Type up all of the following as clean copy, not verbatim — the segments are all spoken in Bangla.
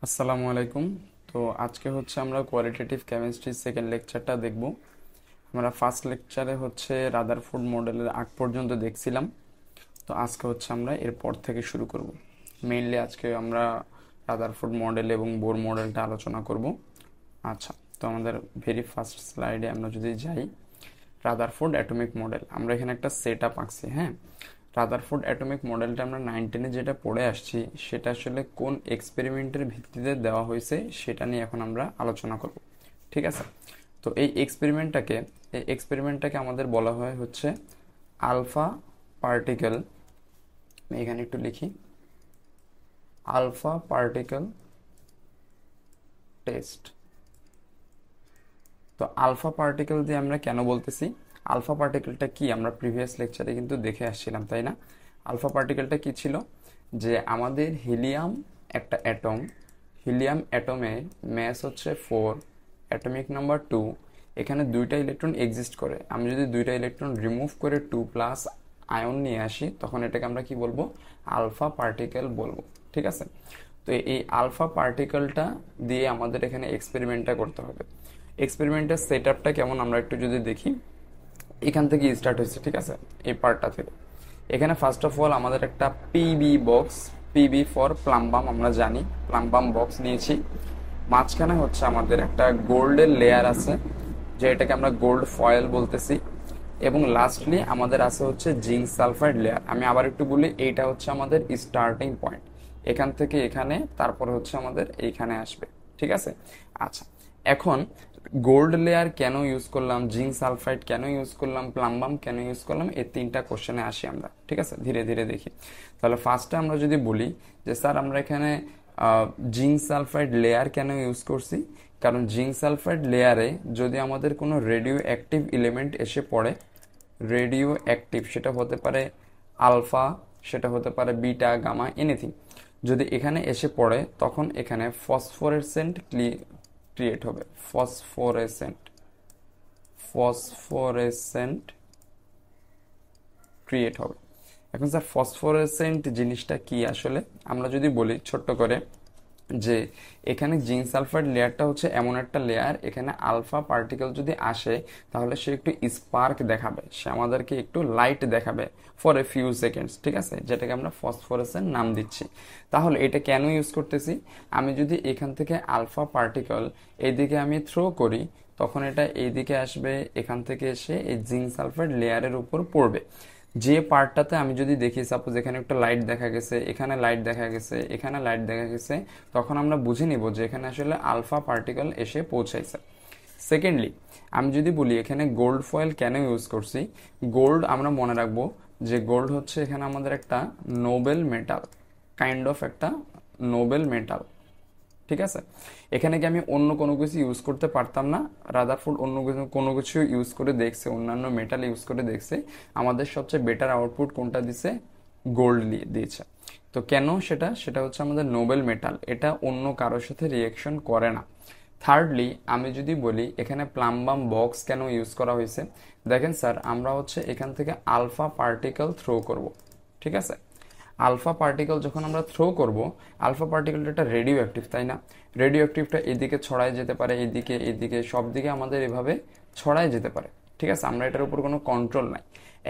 আসসালামু আলাইকুম। তো আজকে হচ্ছে আমরা কোয়ালিটেটিভ কেমিস্ট্রি সেকেন্ড লেকচারটা দেখব। আমরা ফার্স্ট লেকচারে হচ্ছে রাদারফোর্ড মডেলের আগ পর্যন্ত দেখছিলাম। তো আজকে হচ্ছে আমরা এরপর থেকে শুরু করব। মেইনলি আজকে আমরা রাদারফোর্ড মডেল এবং বোর মডেলটা আলোচনা করব। আচ্ছা, তো আমাদের ভেরি ফার্স্ট স্লাইডে আমরা যদি যাই, রাদারফোর্ড অ্যাটমিক মডেল আমরা এখানে একটা সেট আপ আঁকছি। হ্যাঁ, রাদারফোর্ড অ্যাটমিক মডেলটা আমরা 9-10-এ যেটা পড়ে আসছি সেটা আসলে কোন এক্সপেরিমেন্টের ভিত্তিতে দেওয়া হয়েছে সেটা নিয়ে এখন আমরা আলোচনা করব। ঠিক আছে, তো এই এক্সপেরিমেন্টটাকে আমাদের বলা হয় হচ্ছে আলফা পার্টিকেল। আমি এখানে একটু লিখি, আলফা পার্টিকেল টেস্ট। তো আলফা পার্টিকেল দিয়ে আমরা কেন বলতেছি, আলফা পার্টিকেলটা কি আমরা প্রিভিয়াস লেকচারে কিন্তু দেখে আসছিলাম, তাই না? আলফা পার্টিকেলটা কি ছিল, যে আমাদের হিলিয়াম একটা অ্যাটম, হিলিয়াম অ্যাটমে ম্যাস হচ্ছে 4, অ্যাটমিক নাম্বার 2, এখানে দুইটা ইলেকট্রন এক্সিস্ট করে। আমি যদি দুইটা ইলেকট্রন রিমুভ করে 2+ আয়ন নিয়ে আসি তখন এটাকে আমরা কি বলবো, আলফা পার্টিকেল বলবো। ঠিক আছে, তো এই আলফা পার্টিকেলটা দিয়ে আমাদের এখানে এক্সপেরিমেন্টটা করতে হবে। এক্সপেরিমেন্টের সেট আপটা কেমন আমরা একটু যদি দেখি, এখান থেকে স্টার্ট হয়েছে। ঠিক আছে, এই পার্টটা থেকে এখানে ফার্স্ট অফ অল আমাদের একটা PB box, PB for plumbum, আমরা জানি প্লাম্বাম বক্স নিয়েছি। মাঝখানে হচ্ছে আমাদের একটা গোল্ডের লেয়ার আছে, যে এটাকে আমরা গোল্ড ফয়েল বলতেছি। এবং লাস্টলি আমাদের আছে হচ্ছে জিঙ্ক সালফাইড লেয়ার। আমি আবার একটু বলি, এইটা হচ্ছে আমাদের স্টার্টিং পয়েন্ট, এখান থেকে এখানে, তারপরে হচ্ছে আমাদের এইখানে আসবে। ঠিক আছে, আচ্ছা, এখন গোল্ড লেয়ার কেন ইউজ করলাম, জিঙ্ক সালফাইড কেন ইউজ করলাম, প্লাম্বাম কেন ইউজ করলাম, এই তিনটা কোশ্চেনে আসি আমরা। ঠিক আছে, ধীরে ধীরে দেখি। তাহলে ফার্স্টে আমরা যদি বলি যে স্যার আমরা এখানে জিঙ্ক সালফাইড লেয়ার কেন ইউজ করছি, কারণ জিঙ্ক সালফাইড লেয়ারে যদি আমাদের কোনো রেডিও অ্যাক্টিভ এলিমেন্ট এসে পড়ে, রেডিও অ্যাক্টিভ সেটা হতে পারে আলফা, সেটা হতে পারে বিটা, গামা, এনিথিং, যদি এখানে এসে পড়ে তখন এখানে ফসফোরেসেন্ট ক্রিয়েট হবে, ফসফোরেসেন্ট, ফসফোরেসেন্ট ক্রিয়েট হবে। এখন স্যার ফসফোরেসেন্ট জিনিসটা কি আসলে, আমরা যদি বলি ছোট্ট করে, যে এখানে জিঙ্ক সালফাইড লেয়ারটা হচ্ছে এমন একটা লেয়ার, এখানে আলফা পার্টিকেল যদি আসে তাহলে সে একটু স্পার্ক দেখাবে, সে আমাদেরকে একটু লাইট দেখাবে ফর এ ফিউ সেকেন্ডস। ঠিক আছে, যেটাকে আমরা ফসফোরেসেন্ট নাম দিচ্ছি। তাহলে এটা কেন ইউজ করতেছি, আমি যদি এখান থেকে আলফা পার্টিকেল এইদিকে আমি থ্রো করি তখন এটা এইদিকে আসবে, এখান থেকে এসে এই জিঙ্ক সালফাইড লেয়ারের উপর পড়বে। যে পার্টটাতে আমি যদি দেখি সাপোজ এখানে একটা লাইট দেখা গেছে, এখানে লাইট দেখা গেছে, এখানে লাইট দেখা গেছে, তখন আমরা বুঝে নিব যে এখানে আসলে আলফা পার্টিকেল এসে পৌঁছাইছে। সেকেন্ডলি, আমি যদি বলি এখানে গোল্ড ফয়েল কেন ইউজ করছি, গোল্ড আমরা মনে রাখবো যে গোল্ড হচ্ছে এখানে আমাদের একটা নোবেল মেটাল, কাইন্ড অফ একটা নোবেল মেটাল। ঠিক আছে, এখানে কি আমি অন্য কোনো কিছু ইউজ করতে পারতাম না? রাদারফোর্ড অন্য কোনো কিছু ইউজ করে দেখছে, অন্যান্য মেটাল ইউজ করে দেখছে, আমাদের সবচেয়ে বেটার আউটপুট কোনটা দিছে, গোল্ড দিয়েছে। তো কেন সেটা, সেটা হচ্ছে আমাদের নোবেল মেটাল, এটা অন্য কারোর সাথে রিয়েকশন করে না। থার্ডলি, আমি যদি বলি এখানে প্লাম্বাম বক্স কেন ইউজ করা হয়েছে, দেখেন স্যার আমরা হচ্ছে এখান থেকে আলফা পার্টিকেল থ্রো করব। ঠিক আছে, আলফা পার্টিকেল যখন আমরা থ্রো করব, আলফা পার্টিকেলটা একটা রেডিও অ্যাক্টিভ, তাই না? রেডিও অ্যাক্টিভটা এদিকে ছড়ায় যেতে পারে, এদিকে এদিকে সব দিকে আমাদের এভাবে ছড়ায় যেতে পারে। ঠিক আছে, আমরা এটার উপর কোনো কন্ট্রোল নাই।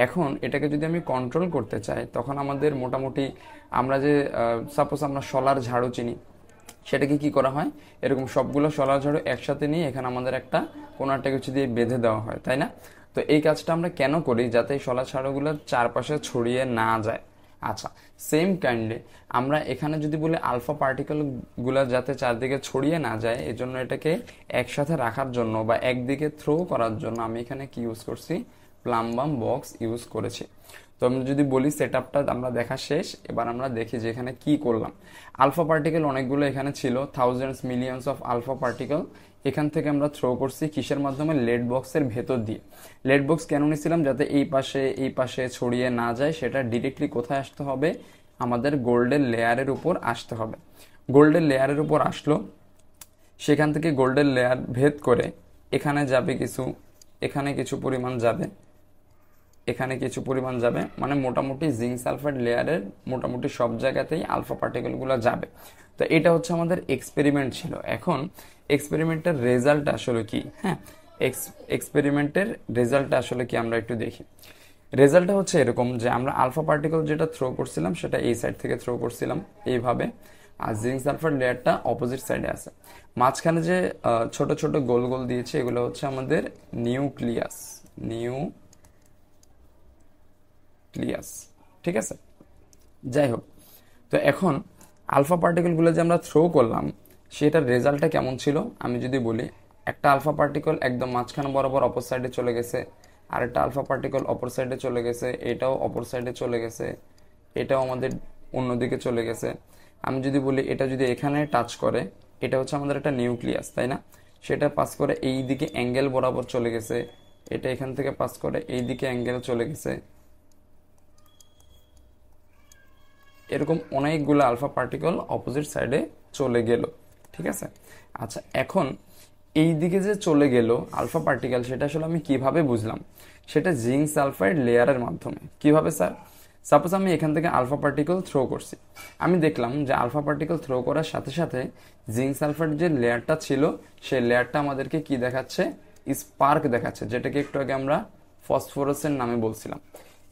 এখন এটাকে যদি আমি কন্ট্রোল করতে চাই তখন আমাদের মোটামুটি, আমরা যে সাপোজ আমরা শলার ঝাড়ু চিনি, সেটাকে কি করা হয়, এরকম সবগুলো শলার ঝাড়ু একসাথে নিয়ে এখানে আমাদের একটা কোনো একটা কিছু দিয়ে বেঁধে দেওয়া হয়, তাই না? তো এই কাজটা আমরা কেন করি, যাতে এই শলার ঝাড়ুগুলো চারপাশে ছড়িয়ে না যায়। আচ্ছা, সেম কাইন্ডলি আমরা এখানে যদি বলি আলফা পার্টিকেল গুলা যাতে চারদিকে ছড়িয়ে না যায়, এই জন্য এটাকে একসাথে রাখার জন্য বা একদিকে থ্রো করার জন্য আমি এখানে কি ইউজ করছি, প্লাম্বাম বক্স ইউজ করেছি। তো আমরা যদি বলি সেট আপটা আমরা দেখা শেষ, এবার আমরা দেখি যে এখানে কি করলাম। আলফা পার্টিকেল অনেকগুলো এখানে ছিল, thousands millions of alpha particle, এখান থেকে আমরা থ্রো করছি কিসের মাধ্যমে, লেড বক্সের ভেতর দিয়ে। লেড বক্স কেন নিয়েছিলাম, যাতে এই পাশে ছড়িয়ে না যায়, সেটা ডিরেক্টলি কোথায় আসতে হবে, আমাদের গোল্ডের লেয়ারের উপর আসতে হবে। গোল্ডের লেয়ারের উপর আসলো, সেখান থেকে গোল্ডের লেয়ার ভেদ করে এখানে যাবে কিছু, এখানে কিছু পরিমাণ যাবে, এখানে কিছু পরিমাণ যাবে, মানে মোটামুটি জিঙ্ক সালফাইড লেয়ারের মোটামুটি সব জায়গাতেই আলফা পার্টিকেলগুলো যাবে। তো এটা হচ্ছে আমাদের এক্সপেরিমেন্ট ছিল। এখন এক্সপেরিমেন্টের রেজাল্ট আসলে কি? হ্যাঁ, এক্সপেরিমেন্টের রেজাল্টটা আসলে কি আমরা একটু দেখি। রেজাল্টটা হচ্ছে এরকম যে আমরা আলফা পার্টিকেল যেটা থ্রো করছিলাম সেটা এই সাইড থেকে থ্রো করছিলাম এইভাবে, আর জিঙ্ক সালফাইড লেয়ারটা অপোজিট সাইডে আছে। মাঝখানে যে ছোট ছোট গোল গোল দিয়েছে এগুলো হচ্ছে আমাদের নিউক্লিয়াস, ঠিক আছে। যাই হোক, তো এখন আলফা পার্টিকেলগুলো যে আমরা থ্রো করলাম সেটার রেজাল্টটা কেমন ছিল আমি যদি বলি, একটা আলফা পার্টিকেল একদম মাঝখানে বরাবর অপর সাইডে চলে গেছে, আরেকটা আলফা পার্টিকেল অপর সাইডে চলে গেছে, এটাও অপর সাইডে চলে গেছে, এটাও আমাদের অন্যদিকে চলে গেছে। আমি যদি বলি এটা যদি এখানে টাচ করে, এটা হচ্ছে আমাদের একটা নিউক্লিয়াস, তাই না? সেটা পাস করে এই দিকে অ্যাঙ্গেল বরাবর চলে গেছে, এটা এখান থেকে পাস করে এই দিকে অ্যাঙ্গেল চলে গেছে। এরকম অনেকগুলো আলফা পার্টিকেল অপোজিট সাইডে চলে গেল, ঠিক আছে। আচ্ছা, এখন এই দিকে যে চলে গেল আলফা পার্টিকেল, সেটা আসলে আমি কিভাবে বুঝলাম? সেটা জিঙ্ক সালফাইড লেয়ারের মাধ্যমে। কিভাবে স্যার? সাপোজ আমি এখান থেকে আলফা পার্টিকেল থ্রো করছি, আমি দেখলাম যে আলফা পার্টিকেল থ্রো করার সাথে সাথে জিঙ্ক সালফাইড যে লেয়ারটা ছিল সেই লেয়ারটা আমাদেরকে কি দেখাচ্ছে? স্পার্ক দেখাচ্ছে, যেটাকে একটু আগে আমরা ফসফরাসের নামে বলছিলাম।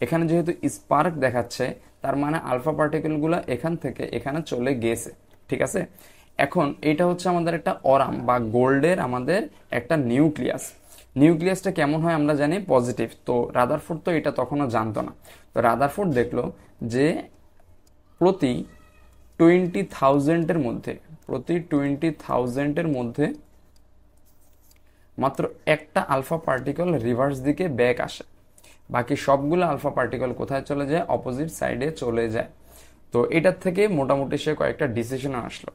এখানে যেহেতু স্পার্ক দেখাচ্ছে, তার মানে আলফা পার্টিকেলগুলো এখান থেকে এখানে চলে গেছে, ঠিক আছে। এখন এটা হচ্ছে আমাদের একটা অরাম বা গোল্ডের আমাদের একটা নিউক্লিয়াস। নিউক্লিয়াসটা কেমন হয় আমরা জানি, পজিটিভ। তো রাদারফোর্ড তো এটা তখনও জানতো না। তো রাদারফোর্ড দেখলো যে প্রতি 20,000-এর মধ্যে মাত্র একটা আলফা পার্টিকেল রিভার্স দিকে ব্যাক আসে, বাকি সবগুলো আলফা পার্টিকেল কোথায় চলে যায়? অপোজিট সাইডে চলে যায়। তো এটার থেকে মোটামুটি সে কয়েকটা ডিসিশন আসলো।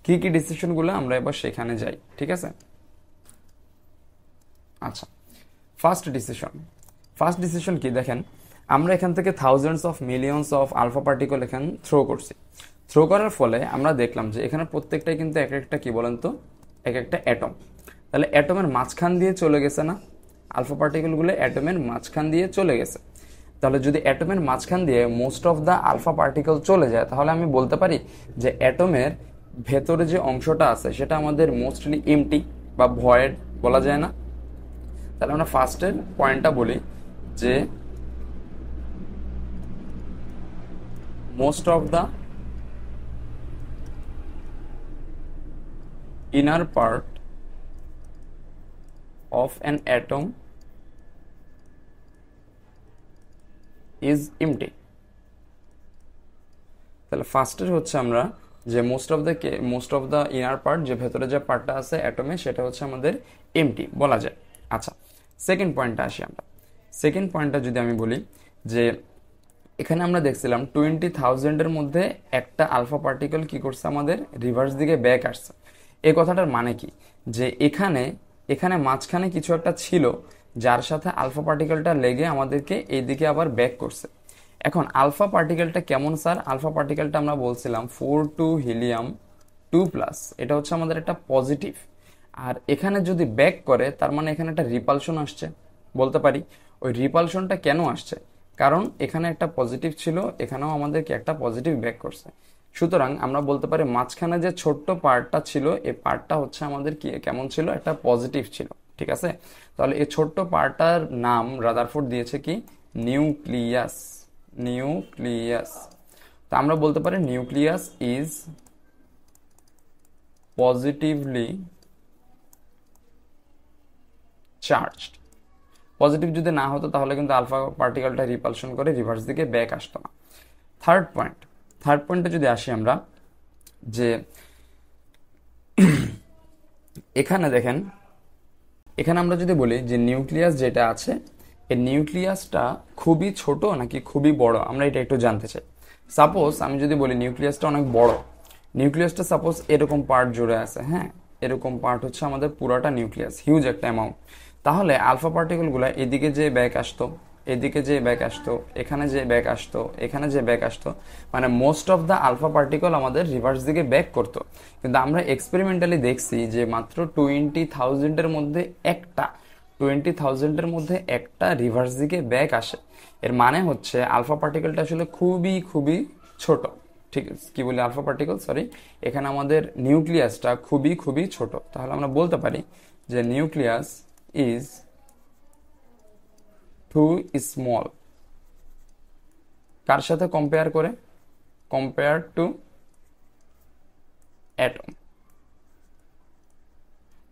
কি কি ডিসিশনগুলো আমরা এবার সেখানে যাই, ঠিক আছে। আচ্ছা, ফার্স্ট ডিসিশন কি দেখেন, আমরা এখান থেকে thousands of millions of alpha particle এখানে থ্রো করছি। থ্রো করার ফলে আমরা দেখলাম যে এখানে প্রত্যেকটাই কিন্তু এক একটা কি বলেন তো, এক একটা অ্যাটম। তাহলে অ্যাটমের মাঝখান দিয়ে চলে গেছে না? আলফা পার্টিকেলগুলো অ্যাটমের মাঝখান দিয়ে চলে গেছে। তাহলে যদি অ্যাটমের মাঝখান দিয়ে most of the alpha particle চলে যায়, তাহলে আমি বলতে পারি যে অ্যাটমের ভেতরে যে অংশটা আছে সেটা আমাদের মোস্টলি এমটি বা ভয়েড বলা যায় না? তাহলে আমরা ফার্স্টের পয়েন্টটা বলি যে most of the inner part of an atom is empty। তাহলে ফার্স্টের হচ্ছে আমরা যে most of the inner part, যে ভেতরে যে পার্টটা আছে অ্যাটমে, সেটা হচ্ছে আমাদের এমটি বলা যায়। আচ্ছা, সেকেন্ড পয়েন্টটা আসি আমরা। সেকেন্ড পয়েন্টটা যদি আমি বলি যে এখানে আমরা দেখছিলাম 20,000-এর মধ্যে একটা আলফা পার্টিকেল কি করছে? আমাদের রিভার্স দিকে ব্যাক আসছে। এই কথাটার মানে কি, যে এখানে মাঝখানে কিছু একটা ছিল যার সাথে আলফা পার্টিকেলটা লেগে আমাদেরকে এইদিকে আবার ব্যাক করছে। এখন আলফা পার্টিকেলটা কেমন স্যার? আলফা পার্টিকেলটা আমরা বলছিলাম 4 হিলিয়াম 2+, এটা হচ্ছে আমাদের একটা পজিটিভ। আর এখানে যদি ব্যাক করে তার মানে এখানে একটা রিপালশন আসছে বলতে পারি। ওই রিপালশনটা কেন আসছে? কারণ এখানে একটা পজিটিভ ছিল, এখানেও আমাদেরকে একটা পজিটিভ ব্যাক করছে। সুতরাং আমরা বলতে পারি মাঝখানে যে ছোট্ট পার্টটা ছিল এই পার্টটা হচ্ছে আমাদের কি কেমন ছিল? একটা পজিটিভ ছিল, ঠিক আছে। তাহলে এই ছোট্ট পার্টটার নাম রাদারফোর্ড দিয়েছে কি? নিউক্লিয়াস। তো আমরা বলতে পারি nucleus is positively charged. Positive যদি না হতো তাহলে কিন্তু আলফা পার্টিকেলটা রিপালশন করে রিভার্স দিকে ব্যাক আসতো না। থার্ড পয়েন্টে যদি আসি আমরা, যে এখানে দেখেন, এখানে আমরা যদি বলি যে নিউক্লিয়াস যেটা আছে এই নিউক্লিয়াসটা খুবই ছোট নাকি খুবই বড়, আমরা এটা একটু জানতে চাই। সাপোজ আমি যদি বলি নিউক্লিয়াসটা অনেক বড়, নিউক্লিয়াসটা সাপোজ এরকম পার্ট জুড়ে আছে, হ্যাঁ, এরকম পার্ট হচ্ছে আমাদের পুরাটা নিউক্লিয়াস, হিউজ একটা অ্যামাউন্ট। তাহলে আলফা পার্টিকেলগুলো এদিকে যে ব্যাক আসতো, এদিকে যে ব্যাক আসতো, এখানে যে ব্যাক আসতো, এখানে যে ব্যাক আসতো, মানে most of the alpha particle আমাদের রিভার্স দিকে ব্যাক করতো। কিন্তু আমরা এক্সপেরিমেন্টালি দেখছি যে মাত্র 20,000-এর মধ্যে একটা 20,000-এর মধ্যে একটা রিভার্স দিকে ব্যাক আসে, এর মানে হচ্ছে আলফা পার্টিকেলটা আসলে খুবই খুবই ছোট। ঠিক আছে, কি বলি, আলফা পার্টিকেল, সরি, এখানে আমাদের নিউক্লিয়াসটা খুবই খুবই ছোট। তাহলে আমরা বলতে পারি যে নিউক্লিয়াস ইজ টু স্মল। কার সাথে কম্পেয়ার করে? Compare to atom.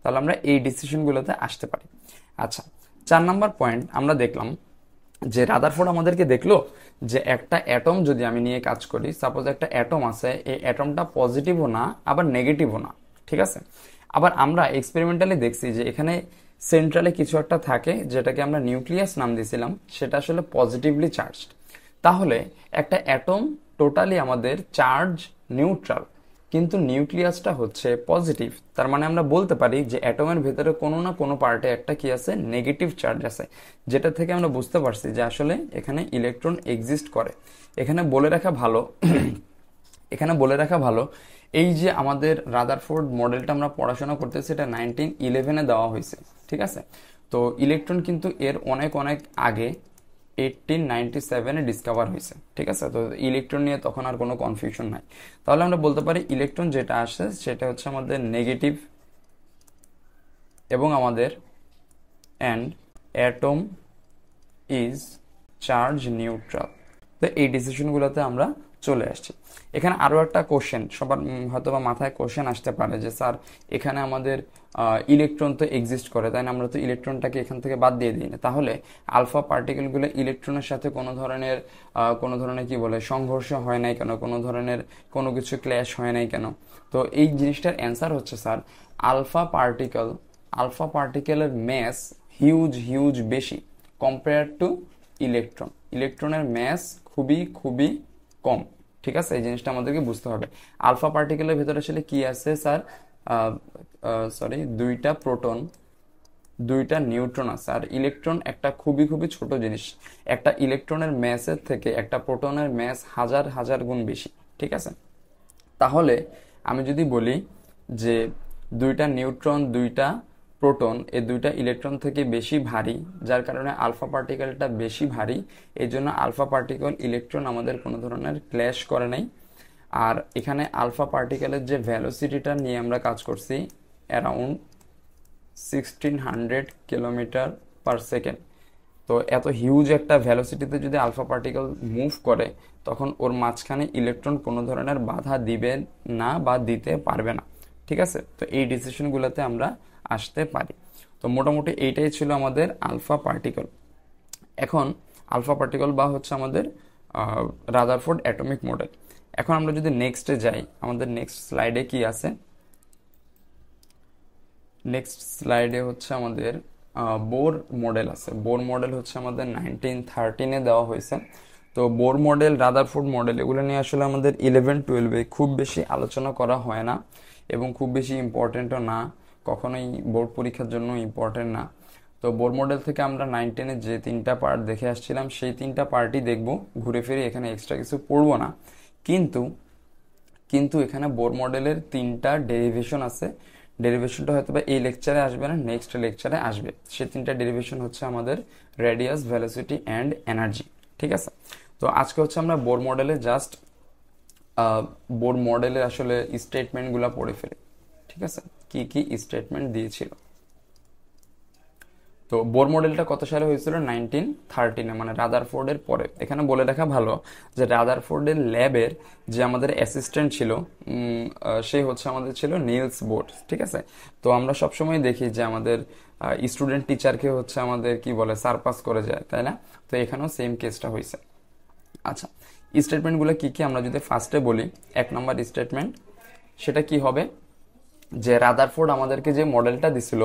তাহলে আমরা এই ডিসিশনগুলোতে আসতে পারি। আচ্ছা, 4 নাম্বার পয়েন্ট আমরা দেখলাম যে রাদারফোর্ড আমাদেরকে দেখলো যে একটা অ্যাটম যদি আমি নিয়ে কাজ করি, সাপোজ একটা অ্যাটম আছে, এই অ্যাটমটা পজিটিভও না আবার নেগেটিভও না, ঠিক আছে। আবার আমরা এক্সপেরিমেন্টালি দেখছি যে এখানে সেন্ট্রালে কিছু একটা থাকে যেটাকে আমরা নিউক্লিয়াস নাম দিয়েছিলাম, সেটা আসলে পজিটিভলি চার্জড। তাহলে একটা অ্যাটম টোটালি আমাদের চার্জ নিউট্রাল, কিন্তু নিউক্লিয়াসটা হচ্ছে পজিটিভ। তার মানে আমরা বলতে পারি যে অ্যাটমের ভেতরে কোনো না কোনো পার্টে একটা কি আছে, নেগেটিভ চার্জ আছে, যেটা থেকে আমরা বুঝতে পারছি যে আসলে এখানে ইলেকট্রন এক্সিস্ট করে। এখানে বলে রাখা ভালো এখানে বলে রাখা ভালো, এই যে আমাদের রাদারফোর্ড মডেলটা আমরা পড়াশোনা করতেছি, এটা 1911-এ দেওয়া হয়েছে, ঠিক আছে। তো ইলেকট্রন কিন্তু এর অনেক অনেক আগে 1897-এ ডিসকভার হয়েছে, ঠিক আছে। তো ইলেকট্রন নিয়ে তখন আর কোনো কনফিউশন নাই। তাহলে আমরা বলতে পারি ইলেকট্রন যেটা আসে সেটা হচ্ছে আমাদের নেগেটিভ, এবং আমাদের and atom is charge neutral. তো এই ডিসিশনগুলোতে আমরা চলে আসছি। এখানে আরো একটা কোশ্চেন সবার হয়তো বা মাথায় কোশ্চেন আসতে পারে যে স্যার এখানে আমাদের ইলেকট্রন তো এক্সিস্ট করে, তাই না, আমরা তো ইলেকট্রনটাকে এখান থেকে বাদ দিয়ে দিই না, তাহলে আলফা পার্টিকেলগুলো ইলেকট্রনের সাথে কোনো ধরনের কি বলে সংঘর্ষ হয় নাই কেন, কোনো ধরনের কোনো কিছু ক্ল্যাশ হয় নাই কেন? তো এই জিনিসটার অ্যান্সার হচ্ছে স্যার আলফা পার্টিকেলের ম্যাস হিউজ হিউজ বেশি কম্পেয়ার টু ইলেকট্রনের ম্যাস খুবই খুবই কম, ঠিক আছে। এই জিনিসটা আমাদেরকে বুঝতে হবে। আলফা পার্টিকেলের ভেতরে আসলে কি আছে স্যার, দুইটা প্রোটন, দুইটা নিউট্রন আছে, আর ইলেকট্রন একটা খুবই খুবই ছোট জিনিস। একটা ইলেকট্রনের ম্যাসের থেকে একটা প্রোটনের ম্যাস হাজার হাজার গুণ বেশি, ঠিক আছে। তাহলে আমি যদি বলি যে দুইটা নিউট্রন দুইটা প্রোটন, এই দুইটা ইলেকট্রন থেকে বেশি ভারী, যার কারণে আলফা পার্টিকেলটা বেশি ভারী, এই জন্য আলফা পার্টিকেল ইলেকট্রন আমাদের কোনো ধরনের ক্ল্যাশ করে নাই। আর এখানে আলফা পার্টিকেলের যে ভ্যালোসিটিটা নিয়ে আমরা কাজ করছি, অ্যারাউন্ড 1600 কিলোমিটার পার সেকেন্ড। তো এত হিউজ একটা ভ্যালোসিটিতে যদি আলফা পার্টিকেল মুভ করে, তখন ওর মাঝখানে ইলেকট্রন কোনো ধরনের বাধা দিবে না বা দিতে পারবে না, ঠিক আছে। তো এই ডিসিশনগুলোতে আমরা আসতে পারি। তো মোটামুটি এইটাই ছিল আমাদের আলফা পার্টিকেল। এখন আলফা পার্টিকেল বা হচ্ছে আমাদের রাদারফোর্ড অ্যাটমিক মডেল। এখন আমরা যদি নেক্সটে যাই, আমাদের নেক্সট স্লাইডে কি আছে? নেক্সট স্লাইডে হচ্ছে আমাদের বোর মডেল আছে। বোর মডেল হচ্ছে আমাদের 1913-এ দেওয়া হয়েছে। তো বোর মডেল, রাদারফোর্ড মডেল, এগুলো নিয়ে আসলে আমাদের 11-12-এ খুব বেশি আলোচনা করা হয় না, এবং খুব বেশি ইম্পর্টেন্টও না, কখনোই বোর্ড পরীক্ষার জন্য ইম্পর্টেন্ট না। তো বোর মডেল থেকে আমরা 9-10-এ যে 3টা পার্ট দেখে আসছিলাম, সেই 3টা পার্টই দেখব, ঘুরে ফিরে এখানে এক্সট্রা কিছু পড়বো না। কিন্তু কিন্তু এখানে বোর মডেলের 3টা ডেরিভেশন আছে। ডেরিভেশনটা হয়তো বা এই লেকচারে আসবে না, নেক্সট লেকচারে আসবে। সেই 3টা ডেরিভেশন হচ্ছে আমাদের রেডিয়াস, ভেলোসিটি অ্যান্ড এনার্জি, ঠিক আছে। তো আজকে হচ্ছে আমরা বোর মডেলে বোর মডেলের আসলে স্টেটমেন্টগুলো পড়ে ফেলি, ঠিক আছে, কি কি স্টেটমেন্ট দিয়েছিল। তো বোর মডেলটা কত সালে হয়েছিল? 1913-এ, মানে রাদারফোর্ডের পরে। এখানে বলে রাখা ভালো যে রাদারফোর্ডের ল্যাবের যে আমাদের অ্যাসিস্ট্যান্ট ছিল, সে হচ্ছে আমাদের ছিল নিলস বোর, ঠিক আছে। তো আমরা সবসময় দেখি যে আমাদের স্টুডেন্ট টিচারকে হচ্ছে আমাদের কি বলে, সারপাস করে যায়, তাই না? তো এখানেও সেম কেসটা হয়েছে। আচ্ছা, স্টেটমেন্টগুলো কি কি আমরা যদি ফার্স্টে বলি, 1 নম্বর স্টেটমেন্ট, সেটা কি হবে যে রাদারফোর্ড আমাদেরকে যে মডেলটা দিছিল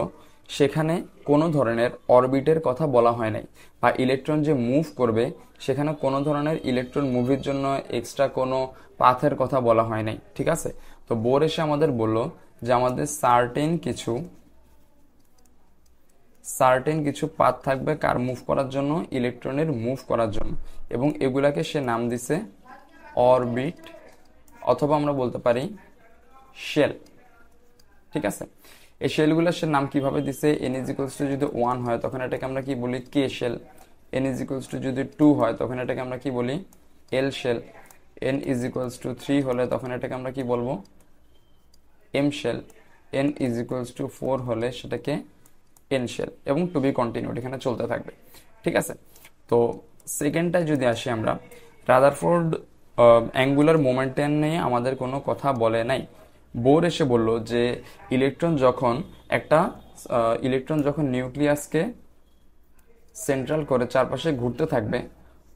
সেখানে কোনো ধরনের অরবিটের কথা বলা হয় নাই, বা ইলেকট্রন যে মুভ করবে সেখানে কোনো ধরনের ইলেকট্রন মুভের জন্য এক্সট্রা কোনো পাথের কথা বলা হয় নাই, ঠিক আছে। তো বোর এসে আমাদের বলল যে আমাদের সার্টেন কিছু পাথ থাকবে কার মুভ করার জন্য, ইলেকট্রনের মুভ করার জন্য, এবং এগুলাকে সে নাম দিছে অরবিট, অথবা আমরা বলতে পারি শেল, ঠিক আছে। এই শেলগুলোর নাম কিভাবে দিছে, n ইজ ইকুয়ালস টু যদি 1 হয় তখন এটাকে আমরা কি বলি K shell, n is equals to যদি 2 হয় তখন এটাকে আমরা কি বলি L shell, n is equals to 3 হলে তখন এটাকে আমরা কি বলবো M shell, n is equals to 4 হলে সেটাকে এন শেল, এবং টু বি কন্টিনিউড এখানে চলতে থাকবে। ঠিক আছে, তো সেকেন্ডটায় যদি আসি আমরা, রাদারফোর্ড অ্যাঙ্গুলার মোমেন্টাম নিয়ে আমাদের কোনো কথা বলে নাই। বোর এসে বলল যে ইলেকট্রন যখন নিউক্লিয়াসকে সেন্ট্রাল করে চারপাশে ঘুরতে থাকবে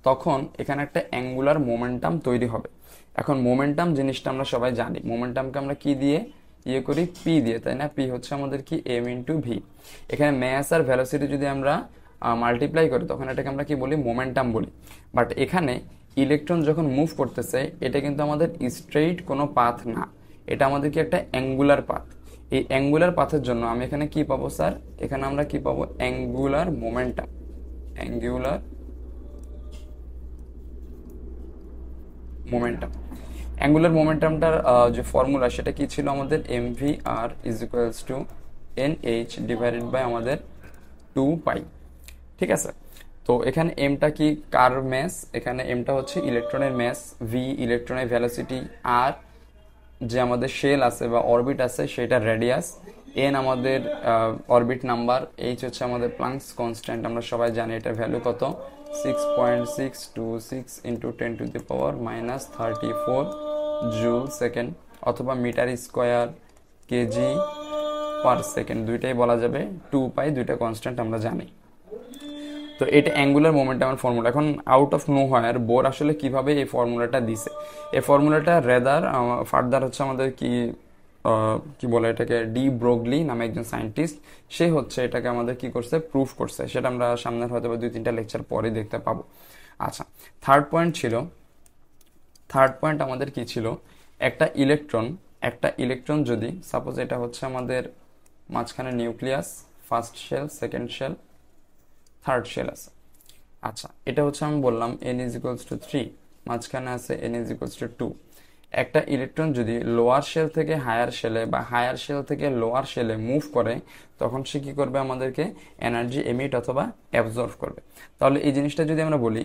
তখন এখানে একটা অ্যাঙ্গুলার মোমেন্টাম তৈরি হবে। এখন মোমেন্টাম জিনিসটা আমরা সবাই জানি, মোমেন্টামকে আমরা কি দিয়ে করি, পি দিয়ে, তাই না? পি হচ্ছে আমাদের কি এম ইন্টু ভি। এখানে ম্যাস আর ভেলোসিটি যদি আমরা মাল্টিপ্লাই করি তখন এটাকে আমরা কি বলি মোমেন্টাম বলি। বাট এখানে ইলেকট্রন যখন মুভ করতেছে এটা কিন্তু আমাদের স্ট্রেইট কোনো পাথ না, এটা আমাদের কি একটা অ্যাঙ্গুলার পাথ। এই অ্যাঙ্গুলার পাথের জন্য আমি এখানে কি পাবো স্যার, এখানে আমরা কি পাবো angular momentum, angular momentum. Angular মোমেন্টামটার যে ফর্মুলা সেটা কি ছিল আমাদের, M V R is equals to N H divided by আমাদের 2 পাই। ঠিক আছে, তো এখানে এমটা কি কার ম্যাস, এখানে এমটা হচ্ছে ইলেকট্রনের ম্যাস, ভি ইলেকট্রনের ভেলোসিটি, আর যে আমাদের শেল আছে বা অরবিট আছে সেটা রেডিয়াস, এন আমাদের অরবিট নাম্বার, এইচ হচ্ছে আমাদের প্লাঙ্কস কনস্ট্যান্ট, আমরা সবাই জানি এটার ভ্যালু কত 6.626 ইন্টু 10⁻⁻34 জুল সেকেন্ড, অথবা metre square KG per second, দুইটাই বলা যাবে। 2 পাই, দুইটা কনস্ট্যান্ট আমরা জানি। তো এটা অ্যাঙ্গুলার মোমেন্টামের ফর্মুলা। এখন out of nowhere Bohr আসলে কিভাবে এই ফর্মুলাটা দিছে, এই ফর্মুলাটা ফার্দার হচ্ছে আমাদের কি বলে এটাকে, ডি ব্রগলি নামে একজন সায়েন্টিস্ট, সে হচ্ছে এটাকে আমাদের কি করছে, প্রুফ করছে। সেটা আমরা সামনের হয়তো 2-3টা লেকচার পরে দেখতে পাবো। আচ্ছা, থার্ড পয়েন্ট আমাদের কি ছিল, একটা ইলেকট্রন যদি সাপোজ এটা হচ্ছে আমাদের মাঝখানে nucleus, first shell, second shell, third shell আছে। আচ্ছা, এটা হচ্ছে আমি বললাম n ইজ ইকুয়ালস টু 3, মাঝখানে আছে n ইজ ইকুয়ালস টু 2। একটা ইলেকট্রন যদি লোয়ার শেল থেকে হায়ার শেলে বা হায়ার শেল থেকে লোয়ার শেলে মুভ করে তখন সে কি করবে, আমাদেরকে এনার্জি এমিট অথবা অ্যাবজর্ব করবে। তাহলে এই জিনিসটা যদি আমরা বলি,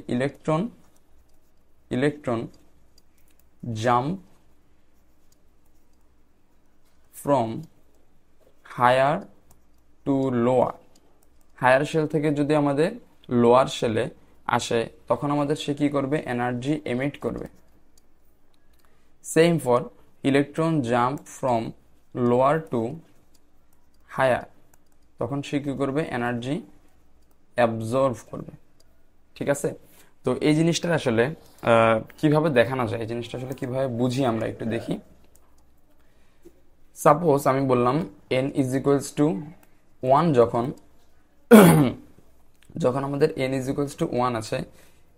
electron jump from higher to lower, higher shell থেকে যদি আমাদের লোয়ার শেলে আসে তখন আমাদের সে কি করবে, এনার্জি এমিট করবে। Same for electron jump from lower to higher, তখন সে কি করবে, এনার্জি অ্যাবজর্ভ করবে। ঠিক আছে, তো এই জিনিসটা আসলে কিভাবে দেখানো যায়, এই জিনিসটা আসলে কিভাবে বুঝি আমরা একটু দেখি। সাপোজ আমি বললাম n ইজ ইকুয়ালস টু 1, যখন আমাদের n ইজ ইকুয়ালস টু 1 আছে,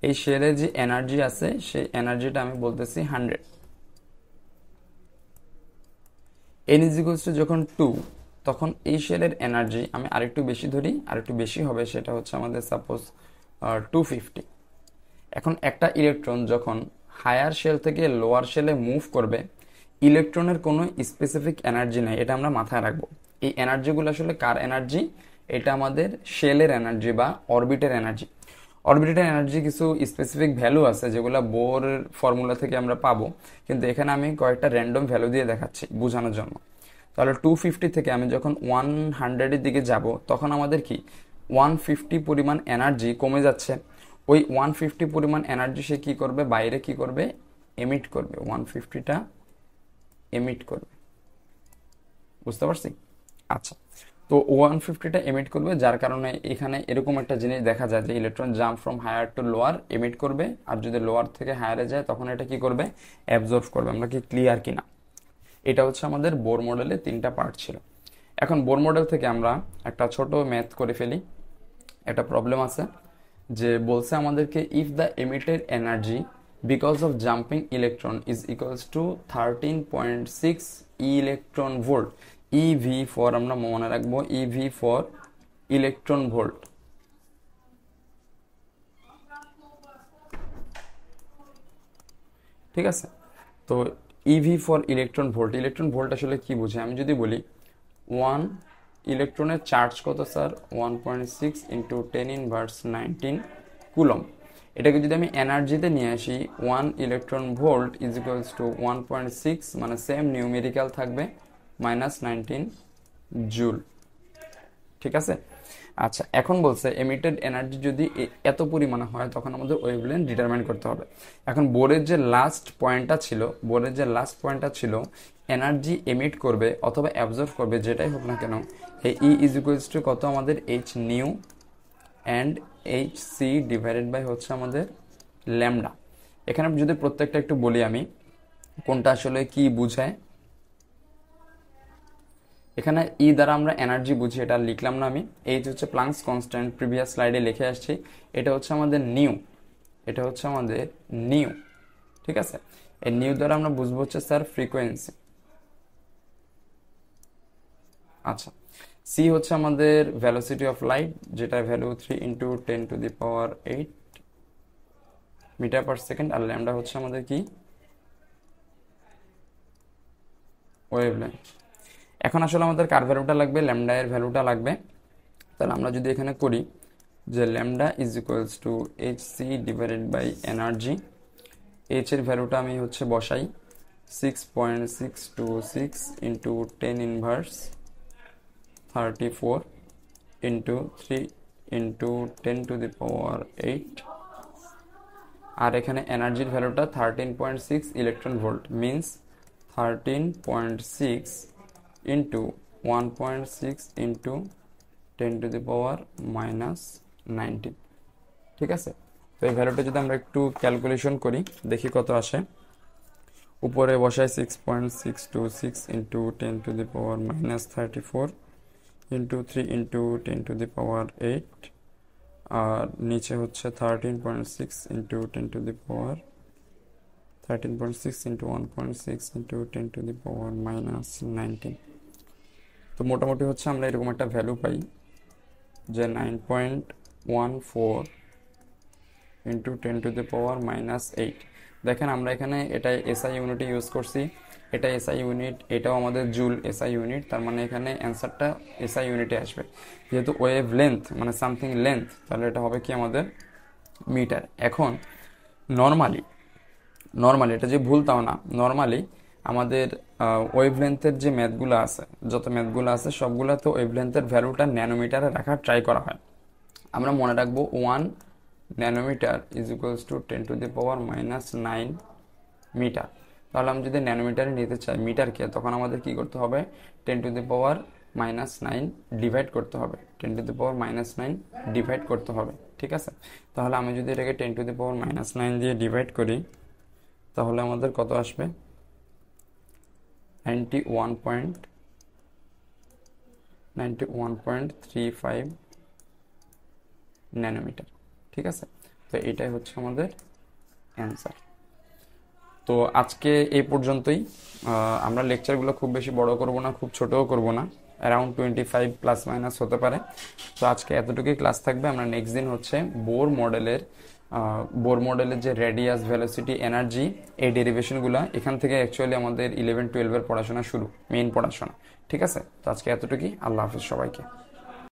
এই শেলের যে এনার্জি আছে সেই এনার্জিটা আমি বলতেছি 100। n ইজ ইকুয়ালস টু যখন 2, তখন এই শেলের এনার্জি আমি আরেকটু বেশি ধরি, আরেকটু বেশি হবে, সেটা হচ্ছে আমাদের সাপোজ 250। এখন একটা ইলেকট্রন যখন হায়ার শেল থেকে লোয়ার শেলে মুভ করবে, ইলেকট্রনের কোনো স্পেসিফিক এনার্জি নেই, এটা আমরা মাথায় রাখবো। এই এনার্জিগুলো আসলে কার এনার্জি, এটা আমাদের শেলের এনার্জি বা অরবিটের এনার্জি। অরবিটের এনার্জি কিছু স্পেসিফিক ভ্যালু আছে যেগুলো বোর ফর্মুলা থেকে আমরা পাবো, কিন্তু এখানে আমি কয়েকটা র্যান্ডম ভ্যালু দিয়ে দেখাচ্ছি বোঝানোর জন্য। তাহলে 250 থেকে আমি যখন 100-এর দিকে যাব তখন আমাদের কি 150 পরিমাণ এনার্জি কমে যাচ্ছে। ওই 150 পরিমাণ এনার্জি সে কি করবে, বাইরে কি করবে, এমিট করবে, 150টা এমিট করবে। বুঝতে পারছি? আচ্ছা, তো 150টা এমিট করবে, যার কারণে এখানে এরকম একটা জিনিস দেখা যায় যে electron jump from higher to lower emit করবে, আর যদি লোয়ার থেকে হায়ারে যায় তখন এটা কি করবে, অ্যাবজর্ব করবে। আমরা কি ক্লিয়ার কিনা? এটা হচ্ছে আমাদের বোর মডেলে 3টা পার্ট ছিল। এখন বোর মডেল থেকে আমরা একটা ছোট ম্যাথ করে ফেলি। একটা প্রবলেম আছে যে বলছে আমাদেরকে if the emitted energy because of jumping electron is equals two 13.6 electron volt, EV for আমরা মনে রাখবো, ইভি ফর ইলেকট্রন ভোল্ট। ঠিক আছে, তো ইভি ফর ইলেকট্রন ভোল্ট আসলে কি বুঝে, আমি যদি বলি 1 ইলেকট্রনের চার্জ কত স্যার? 1.6 into 10⁻19 coulomb. এটাকে যদি আমি এনার্জিতে নিয়ে আসি, 1 electron volt is equals two 1.6, মানে সেম নিউমেরিক্যাল থাকবে, -19 জুল। ঠিক আছে। আচ্ছা, এখন বলছে এমিটেড এনার্জি যদি এত পরিমাণে হয় তখন আমাদের ওয়েভলেন্থ ডিটারমাইন করতে হবে। এখন বোরের যে লাস্ট পয়েন্টটা ছিল এনার্জি এমিট করবে অথবা অ্যাবজর্ব করবে, যেটাই হোক না কেন, এই ই ইজ ইকুয়ালস টু কত আমাদের? H nu and H C divided by হচ্ছে আমাদের ল্যামডা। এখানে যদি প্রত্যেকটা একটু বলি আমি কোনটা আসলে কি বুঝায়। এখানে ই দ্বারা আমরা এনার্জি বুঝি, এটা লিখলাম না আমি। এইচ হচ্ছে প্লাঙ্কস কনস্ট্যান্ট, প্রিভিয়াস স্লাইডে লিখে আসছি। এটা হচ্ছে আমাদের নিউ। ঠিক আছে। এই নিউ দ্বারা আমরা বুঝবো হচ্ছে স্যার ফ্রিকোয়েন্সি। আচ্ছা, সি হচ্ছে আমাদের ভেলোসিটি অফ লাইট, যেটা value 3 into 10⁸ metre per second. আর ল্যামডা হচ্ছে আমাদের কি? ওয়েভলেন্থ। এখন আসলে আমাদের কার ভ্যালুটা লাগবে? ল্যামডা এর ভ্যালুটা লাগবে। তাহলে আমরা যদি এখানে করি যে lambda is equals to H C divided by energy, H এর ভ্যালুটা আমি হচ্ছে বসাই 6.626 ইন্টু 10⁻34 ইন্টু 3 ইন্টু 10⁸, আর এখানে এনার্জির ভ্যালুটা 13.6 electron volt, means 13.6 into 1.6 into 10⁻19। ঠিক আছে। তো এই ভ্যালুটা যদি আমরা একটু ক্যালকুলেশন করি, দেখি কত আসে। উপরে বসায় 6.626 ইন্টু 10⁻34 ইন্টু 3 ইন্টু 10⁸, আর নিচে হচ্ছে 13.6 ইন্টু 13.6 ইন্টু 1.6 ইন্টু 10⁻19। তো মোটামুটি হচ্ছে আমরা এরকম একটা ভ্যালু পাই যে 9.14 ইন্টু 10⁻8। দেখেন আমরা এখানে এটা এসআই ইউনিটে ইউজ করছি, এটা এসআই ইউনিট, এটাও আমাদের জুল এসআই ইউনিট, তার মানে এখানে অ্যান্সারটা এসআই ইউনিটে আসবে। যেহেতু ওয়েভ লেন্থ মানে সামথিং লেন্থ, তাহলে এটা হবে কি আমাদের মিটার। এখন নর্মালি এটা যে ভুল তাও না, নর্মালি আমাদের ওয়েভলেন্থের যে ম্যাথগুলো আছে, যত ম্যাথগুলো আছে সবগুলোতে ওয়েভলেন্থের ভ্যালুটা ন্যানোমিটারে রাখার ট্রাই করা হয়। আমরা মনে রাখবো 1 nanometre is equals to 10⁻9 metre. তাহলে আমি যদি ন্যানোমিটারে নিতে চাই মিটারকে, তখন আমাদের কি করতে হবে? 10⁻9 ডিভাইড করতে হবে, 10⁻9 ডিভাইড করতে হবে। ঠিক আছে। তাহলে আমি যদি এটাকে 10⁻9 দিয়ে ডিভাইড করি, তাহলে আমাদের কত আসবে? 91.35 ন্যানোমিটার। ঠিক আছে। তো এটাই হচ্ছে আমাদের অ্যান্সার। তো আজকে এই পর্যন্তই। আমরা লেকচারগুলো খুব বেশি বড় করব না, খুব ছোটও করব না, অ্যারাউন্ড 25 প্লাস মাইনাস হতে পারে। তো আজকে এতটুকুই ক্লাস থাকবে। আমরা নেক্সট দিন হচ্ছে বোর মডেলের যে রেডিয়াস, ভেলোসিটি, এনার্জি, এই ডেরিভেশনগুলো, এখান থেকে অ্যাকচুয়ালি আমাদের 11-12 পড়াশোনা শুরু, মেইন পড়াশোনা। ঠিক আছে। তো আজকে এতটুকুই। আল্লাহ হাফিজ সবাইকে।